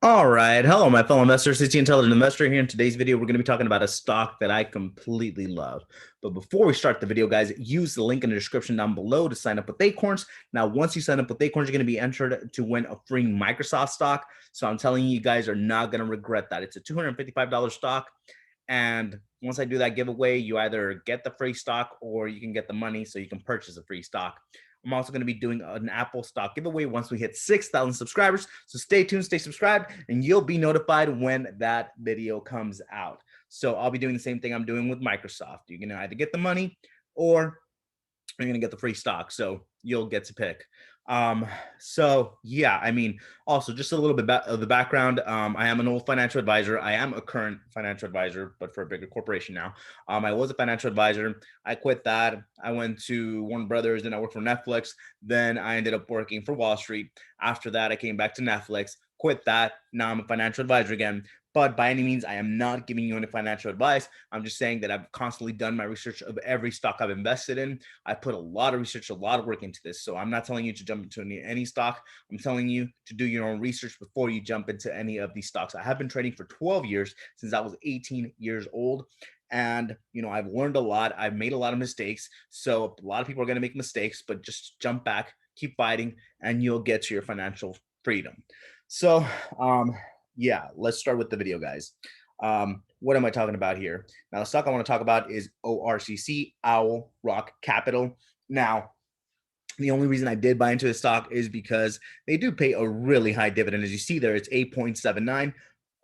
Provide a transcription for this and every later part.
All right. Hello, my fellow investors. It's the Intelligent Investor here. In today's video, we're going to be talking about a stock that I completely love. But before we start the video, guys, use the link in the description down below to sign up with Acorns. Now, once you sign up with Acorns, you're going to be entered to win a free Microsoft stock. So I'm telling you, you guys are not going to regret that. It's a $255 stock. And once I do that giveaway, you either get the free stock or you can get the money so you can purchase a free stock. I'm also going to be doing an Apple stock giveaway once we hit 6,000 subscribers. So stay tuned, stay subscribed, and you'll be notified when that video comes out. So I'll be doing the same thing I'm doing with Microsoft. You're going to either get the money or you're going to get the free stock. So you'll get to pick. So yeah, I mean, also just a little bit of the background. I am an old financial advisor. I am a current financial advisor, but for a bigger corporation now. I was a financial advisor. I quit that. I went to Warner Brothers, then I worked for Netflix. Then I ended up working for Wall Street. After that, I came back to Netflix, quit that. Now I'm a financial advisor again. But by any means, I am not giving you any financial advice. I'm just saying that I've constantly done my research of every stock I've invested in. I put a lot of research, a lot of work into this. So I'm not telling you to jump into any stock. I'm telling you to do your own research before you jump into any of these stocks. I have been trading for 12 years since I was 18 years old. And, I've learned a lot. I've made a lot of mistakes. So a lot of people are going to make mistakes, but just jump back, keep fighting, and you'll get to your financial freedom. So, yeah, let's start with the video, guys. What am I talking about here? Now, the stock I want to talk about is ORCC, Owl Rock Capital. Now, the only reason I did buy into the stock is because they do pay a really high dividend. As you see there, it's 8.79.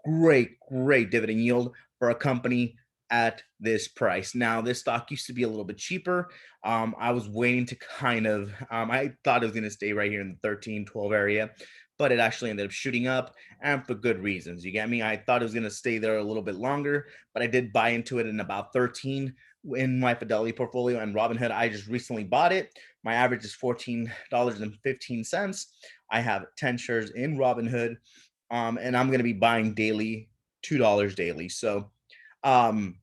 Great dividend yield for a company at this price. Now, this stock used to be a little bit cheaper. I was waiting to I thought it was going to stay right here in the 13, 12 area, but it actually ended up shooting up, and for good reasons. You get me? I thought it was going to stay there a little bit longer, but I did buy into it in about 13 in my Fidelity portfolio and Robinhood. I just recently bought it. My average is $14.15. I have 10 shares in Robinhood, and I'm going to be buying daily, $2 daily. So, Owl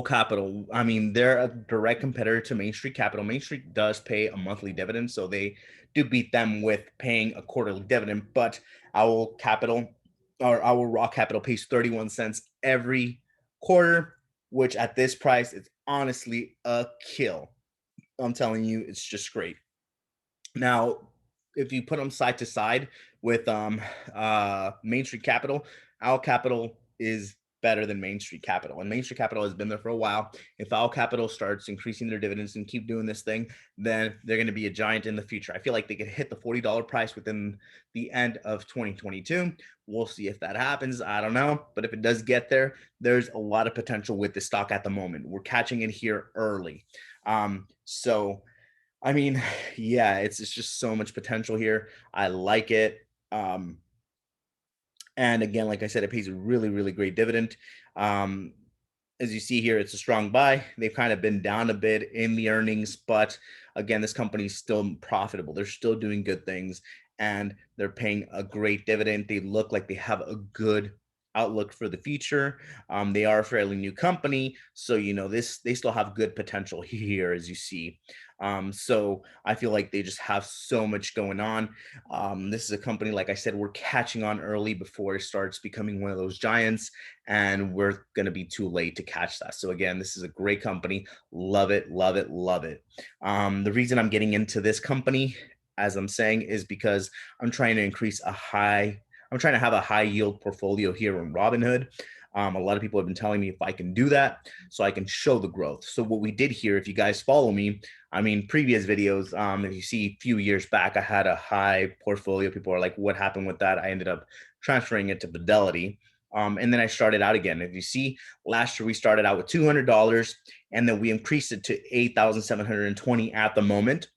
Capital, I mean, they're a direct competitor to Main Street Capital. Main Street does pay a monthly dividend, so they do beat them with paying a quarterly dividend. But Owl Capital or Owl Rock Capital pays 31 cents every quarter, which at this price is honestly a kill. I'm telling you, it's just great. Now, if you put them side to side with Main Street Capital, Owl Capital is better than Main Street Capital. And Main Street Capital has been there for a while. If Owl Capital starts increasing their dividends and keep doing this thing, then they're going to be a giant in the future. I feel like they could hit the $40 price within the end of 2022. We'll see if that happens. I don't know. But if it does get there, there's a lot of potential with the stock at the moment. We're catching it here early. So I mean, yeah, it's just so much potential here. I like it. And again, like I said, it pays a really great dividend. As you see here, it's a strong buy. They've kind of been down a bit in the earnings, but again, this company is still profitable. They're still doing good things, and they're paying a great dividend. They look like they have a good outlook for the future. They are a fairly new company, so they still have good potential here, as you see. So I feel like they just have so much going on. This is a company, like I said, we're catching on early before it starts becoming one of those giants, and we're going to be too late to catch that. So again, this is a great company. Love it. The reason I'm getting into this company, as I'm saying, is because I'm trying to have a high yield portfolio here in Robinhood. A lot of people have been telling me if I can do that, so I can show the growth. So what we did here, if you guys follow me, I mean, previous videos, if you see a few years back, I had a high portfolio. People are like, what happened with that? I ended up transferring it to Fidelity. And then I started out again. If you see, last year we started out with $200, and then we increased it to 8,720 at the moment.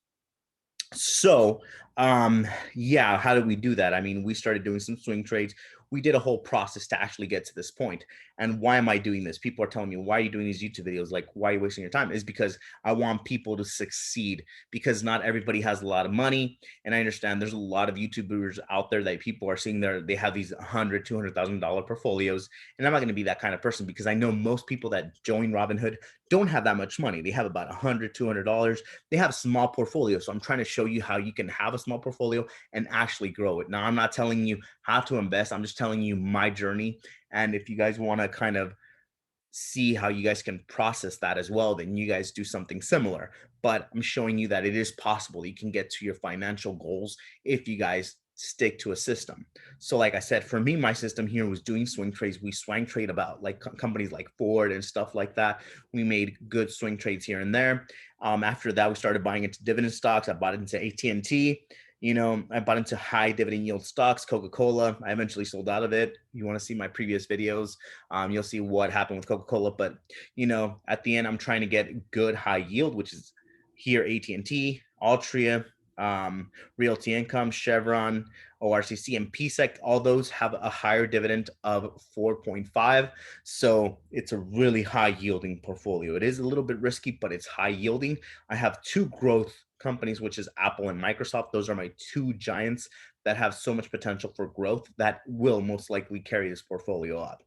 So, yeah, how did we do that? I mean, we started doing some swing trades. we did a whole process to actually get to this point. And why am I doing this? People are telling me, why are you doing these YouTube videos? Like, why are you wasting your time? Is because I want people to succeed, because not everybody has a lot of money. And I understand there's a lot of YouTubers out there that people are seeing they have these $100,000, $200,000 portfolios. And I'm not going to be that kind of person, because I know most people that join Robinhood don't have that much money. They have about $100, $200. They have small portfolios. So I'm trying to show you how you can have a small portfolio and actually grow it. Now, I'm not telling you how to invest. I'm just telling you my journey. And if you guys want to kind of see how you guys can process that as well, then you guys do something similar. But I'm showing you that it is possible. You can get to your financial goals if you guys stick to a system. So like I said, for me, my system here was doing swing trades. We swing trade about like companies like Ford and stuff like that. We made good swing trades here and there. After that, we started buying into dividend stocks. I bought into AT&T. I bought into high dividend yield stocks, Coca-Cola. I eventually sold out of it. You want to see my previous videos, you'll see what happened with Coca-Cola. But, at the end, I'm trying to get good high yield, which is here AT&T, Altria, Realty Income, Chevron, ORCC, and PSEC. All those have a higher dividend of 4.5. So it's a really high yielding portfolio. It is a little bit risky, but it's high yielding. I have two growth companies, which is Apple and Microsoft. Those are my two giants that have so much potential for growth that will most likely carry this portfolio up.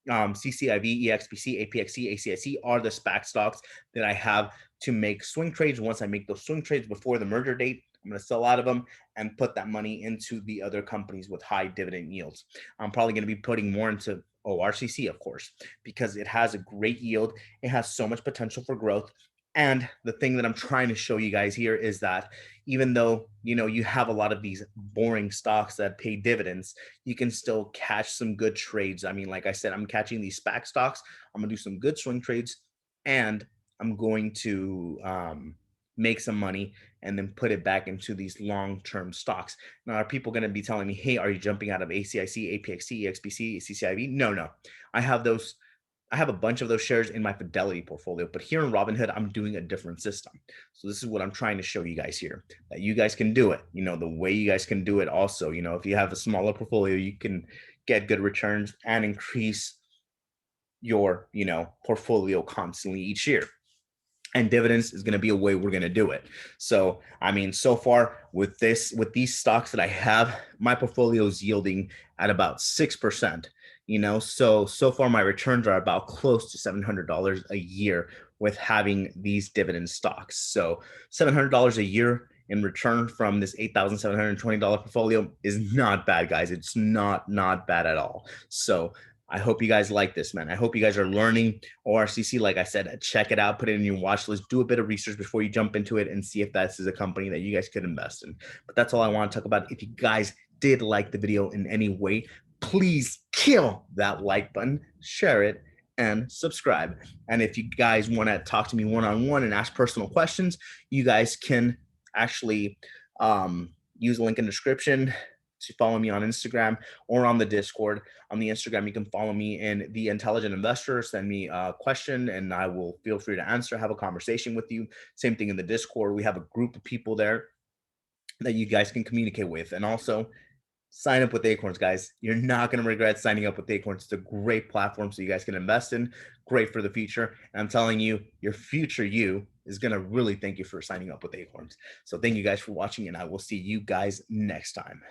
CCIV, EXPC, APXC, ACIC are the SPAC stocks that I have to make swing trades. Once I make those swing trades before the merger date, I'm going to sell out of them and put that money into the other companies with high dividend yields. I'm probably going to be putting more into ORCC, of course, because it has a great yield. It has so much potential for growth. And the thing that I'm trying to show you guys here is that even though, you have a lot of these boring stocks that pay dividends, you can still catch some good trades. I mean, like I said, I'm catching these SPAC stocks. I'm going to do some good swing trades, and I'm going to make some money and then put it back into these long-term stocks. Now, are people going to be telling me, hey, are you jumping out of ACIC, APXC, EXPC, CCIV? No. I have a bunch of those shares in my Fidelity portfolio, but here in Robinhood, I'm doing a different system. So this is what I'm trying to show you guys here, that you guys can do it. The way you guys can do it also, if you have a smaller portfolio, you can get good returns and increase your, portfolio constantly each year. And dividends is going to be a way we're going to do it. So, I mean, so far with these stocks that I have, my portfolio is yielding at about 6%, so far my returns are about close to $700 a year with having these dividend stocks. So $700 a year in return from this $8,720 portfolio is not bad, guys. It's not bad at all. So I hope you guys like this, man. I hope you guys are learning ORCC. Like I said, check it out, put it in your watch list, do a bit of research before you jump into it and see if this is a company that you guys could invest in. But that's all I want to talk about. If you guys did like the video in any way, please kill that like button, share it, and subscribe. And if you guys want to talk to me one-on-one and ask personal questions, you guys can actually use the link in the description to follow me on Instagram or on the Discord. On the Instagram, you can follow me in The Intelligent Investor. Send me a question and I will feel free to answer, have a conversation with you. Same thing in the Discord. We have a group of people there that you guys can communicate with. And also, sign up with Acorns, guys. You're not going to regret signing up with Acorns. It's a great platform so you guys can invest in, great for the future. And I'm telling you, your future you is going to really thank you for signing up with Acorns. So thank you guys for watching, and I will see you guys next time.